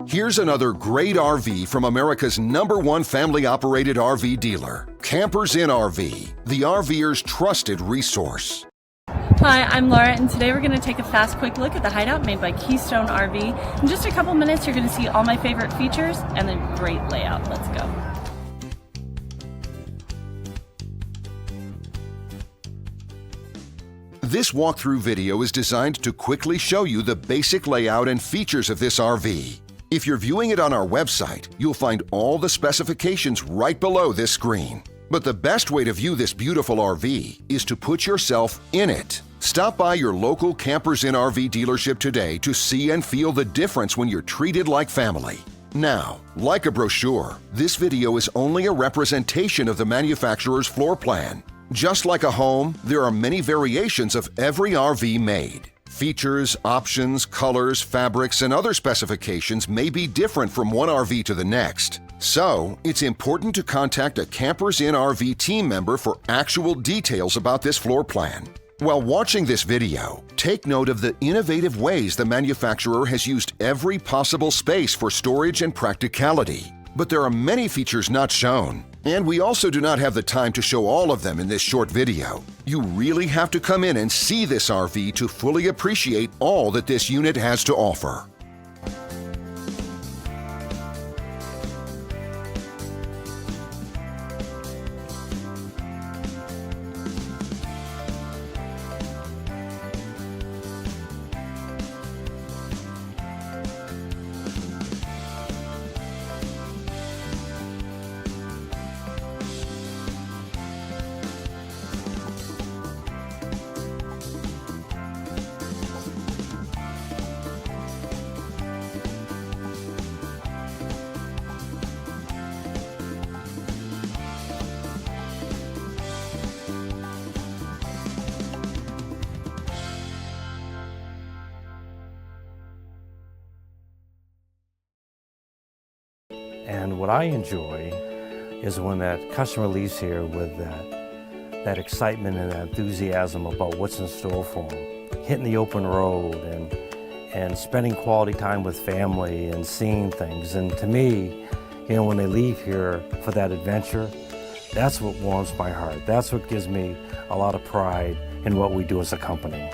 Here's another great RV from America's #1 family-operated RV dealer, Campers Inn RV, the RVer's trusted resource. Hi, I'm Laura, and today we're going to take a fast, quick look at the Hideout made by Keystone RV. In just a couple minutes, you're going to see all my favorite features and a great layout. Let's go. This walkthrough video is designed to quickly show you the basic layout and features of this RV. If you're viewing it on our website, you'll find all the specifications right below this screen. But the best way to view this beautiful RV is to put yourself in it. Stop by your local Campers Inn RV dealership today to see and feel the difference when you're treated like family. Now, like a brochure, this video is only a representation of the manufacturer's floor plan. Just like a home, there are many variations of every RV made. Features, options, colors, fabrics, and other specifications may be different from one RV to the next. So, it's important to contact a Campers Inn RV team member for actual details about this floor plan. While watching this video, take note of the innovative ways the manufacturer has used every possible space for storage and practicality. But there are many features not shown, and we also do not have the time to show all of them in this short video. You really have to come in and see this RV to fully appreciate all that this unit has to offer. And what I enjoy is when that customer leaves here with that excitement and that enthusiasm about what's in store for them. Hitting the open road and spending quality time with family and seeing things. And to me, you know, when they leave here for that adventure, that's what warms my heart. That's what gives me a lot of pride in what we do as a company.